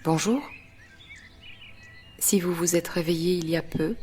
Bonjour. Si vous vous êtes réveillé il y a peu,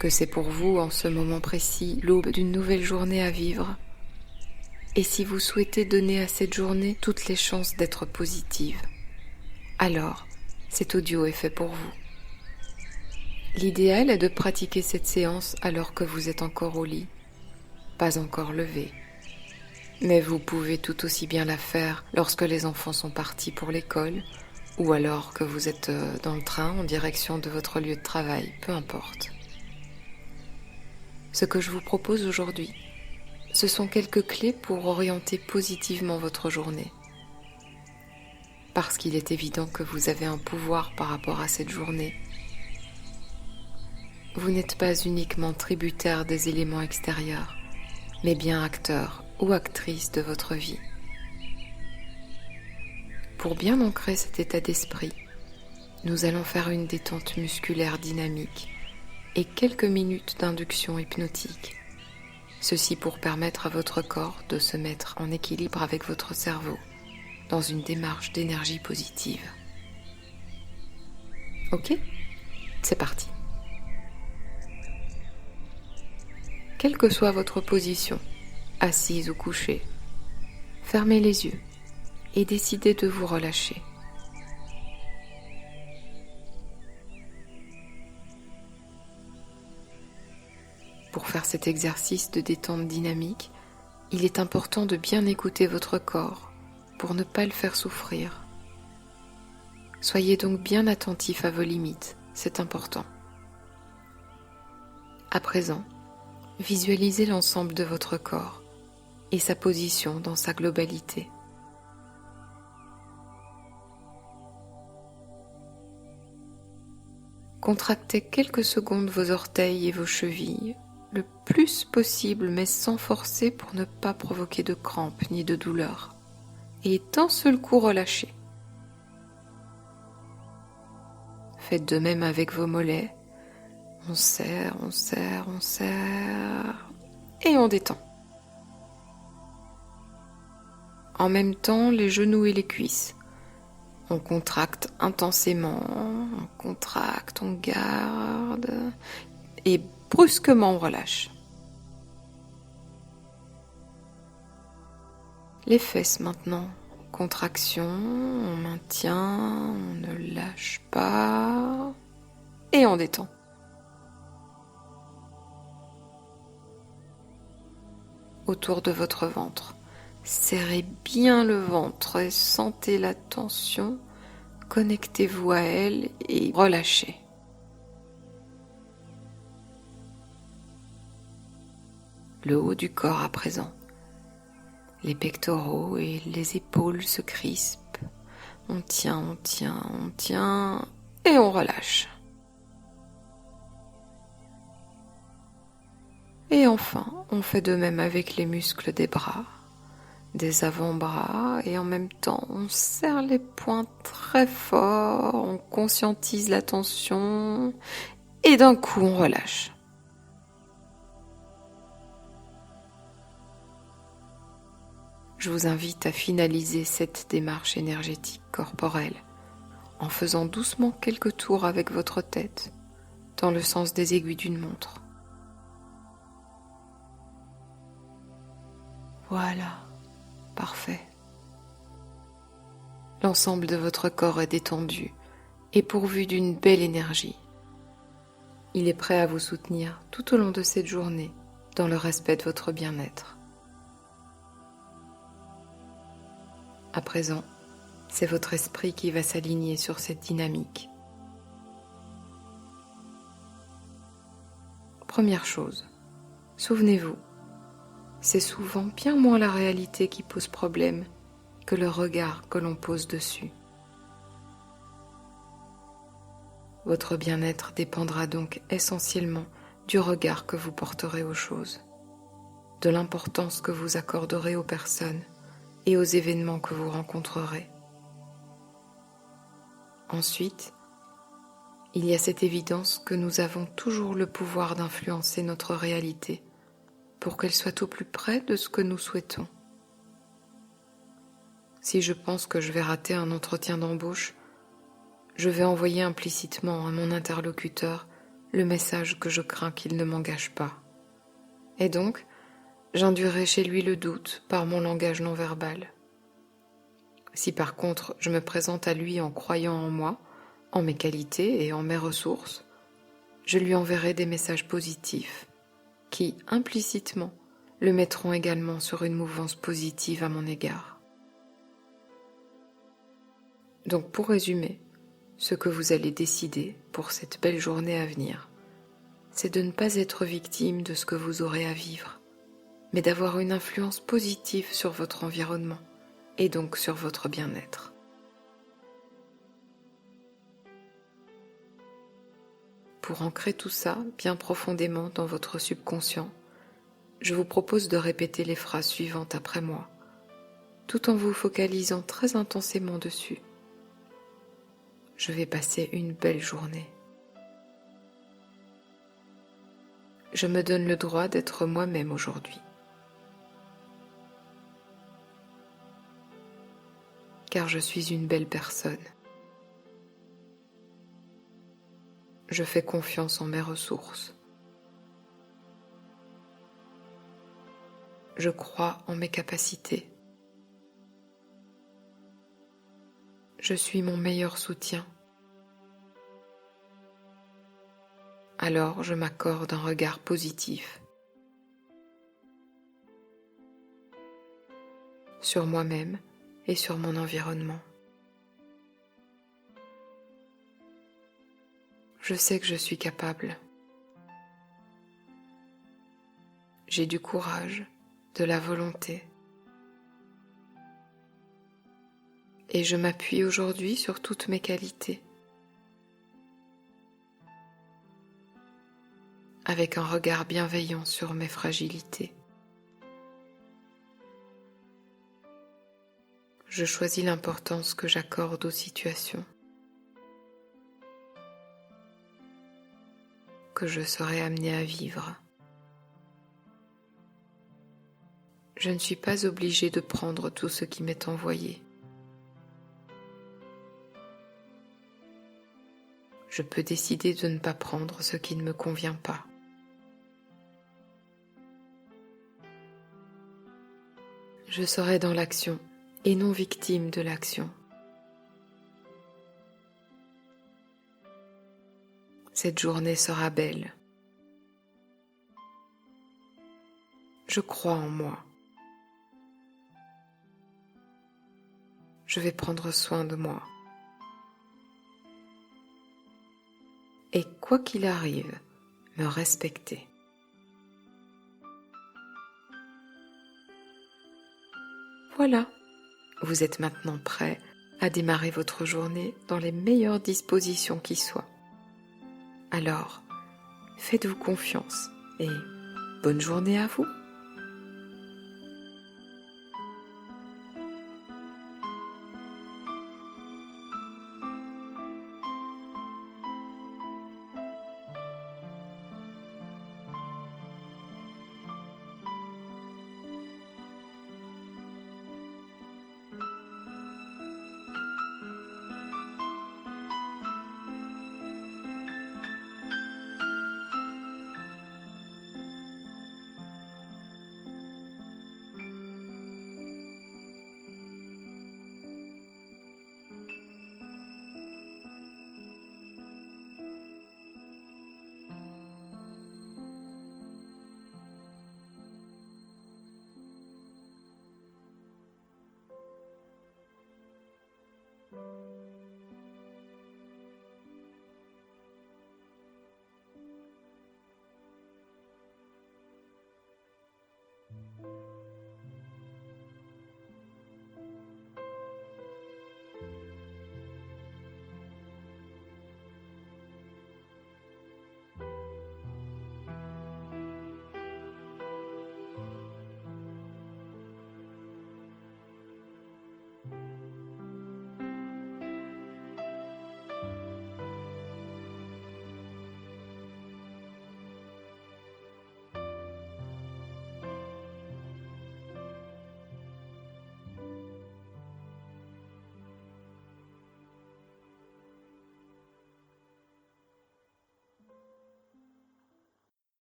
que c'est pour vous en ce moment précis l'aube d'une nouvelle journée à vivre, et si vous souhaitez donner à cette journée toutes les chances d'être positive, alors cet audio est fait pour vous. L'idéal est de pratiquer cette séance alors que vous êtes encore au lit, pas encore levé. Mais vous pouvez tout aussi bien la faire lorsque les enfants sont partis pour l'école ou alors que vous êtes dans le train en direction de votre lieu de travail, peu importe. Ce que je vous propose aujourd'hui, ce sont quelques clés pour orienter positivement votre journée. Parce qu'il est évident que vous avez un pouvoir par rapport à cette journée. Vous n'êtes pas uniquement tributaire des éléments extérieurs, mais bien acteur ou actrice de votre vie. Pour bien ancrer cet état d'esprit, nous allons faire une détente musculaire dynamique et quelques minutes d'induction hypnotique. Ceci pour permettre à votre corps de se mettre en équilibre avec votre cerveau dans une démarche d'énergie positive. Ok ? C'est parti. Quelle que soit votre position, assise ou couchée, fermez les yeux et décidez de vous relâcher. Pour faire cet exercice de détente dynamique, il est important de bien écouter votre corps pour ne pas le faire souffrir. Soyez donc bien attentif à vos limites, c'est important. À présent, visualisez l'ensemble de votre corps et sa position dans sa globalité. Contractez quelques secondes vos orteils et vos chevilles, le plus possible mais sans forcer pour ne pas provoquer de crampes ni de douleur, et d'un seul coup relâchez. Faites de même avec vos mollets. On serre, on serre, on serre, et on détend. En même temps, les genoux et les cuisses. On contracte intensément, on contracte, on garde, et brusquement on relâche. Les fesses maintenant, contraction, on maintient, on ne lâche pas, et on détend. Autour de votre ventre, serrez bien le ventre et sentez la tension, connectez-vous à elle et relâchez. Le haut du corps à présent. Les pectoraux et les épaules se crispent. On tient, on tient, on tient et on relâche. Et enfin, on fait de même avec les muscles des bras, des avant-bras, et en même temps, on serre les poings très fort, on conscientise la tension, et d'un coup, on relâche. Je vous invite à finaliser cette démarche énergétique corporelle en faisant doucement quelques tours avec votre tête dans le sens des aiguilles d'une montre. Voilà, parfait. L'ensemble de votre corps est détendu et pourvu d'une belle énergie. Il est prêt à vous soutenir tout au long de cette journée dans le respect de votre bien-être. À présent, c'est votre esprit qui va s'aligner sur cette dynamique. Première chose, souvenez-vous, c'est souvent bien moins la réalité qui pose problème que le regard que l'on pose dessus. Votre bien-être dépendra donc essentiellement du regard que vous porterez aux choses, de l'importance que vous accorderez aux personnes et aux événements que vous rencontrerez. Ensuite, il y a cette évidence que nous avons toujours le pouvoir d'influencer notre réalité pour qu'elle soit au plus près de ce que nous souhaitons. Si je pense que je vais rater un entretien d'embauche, je vais envoyer implicitement à mon interlocuteur le message que je crains qu'il ne m'engage pas. Et donc, j'induirai chez lui le doute par mon langage non verbal. Si par contre je me présente à lui en croyant en moi, en mes qualités et en mes ressources, je lui enverrai des messages positifs qui, implicitement, le mettront également sur une mouvance positive à mon égard. Donc pour résumer, ce que vous allez décider pour cette belle journée à venir, c'est de ne pas être victime de ce que vous aurez à vivre, mais d'avoir une influence positive sur votre environnement et donc sur votre bien-être. Pour ancrer tout ça bien profondément dans votre subconscient, je vous propose de répéter les phrases suivantes après moi, tout en vous focalisant très intensément dessus. Je vais passer une belle journée. Je me donne le droit d'être moi-même aujourd'hui. Car je suis une belle personne. Je fais confiance en mes ressources. Je crois en mes capacités. Je suis mon meilleur soutien. Alors je m'accorde un regard positif sur moi-même et sur mon environnement. Je sais que je suis capable. J'ai du courage, de la volonté. Et je m'appuie aujourd'hui sur toutes mes qualités, avec un regard bienveillant sur mes fragilités. Je choisis l'importance que j'accorde aux situations que je serai amené à vivre. Je ne suis pas obligé de prendre tout ce qui m'est envoyé. Je peux décider de ne pas prendre ce qui ne me convient pas. Je serai dans l'action et non victime de l'action. Cette journée sera belle. Je crois en moi. Je vais prendre soin de moi. Et quoi qu'il arrive, me respecter. Voilà, vous êtes maintenant prêt à démarrer votre journée dans les meilleures dispositions qui soient. Alors, faites-vous confiance et bonne journée à vous.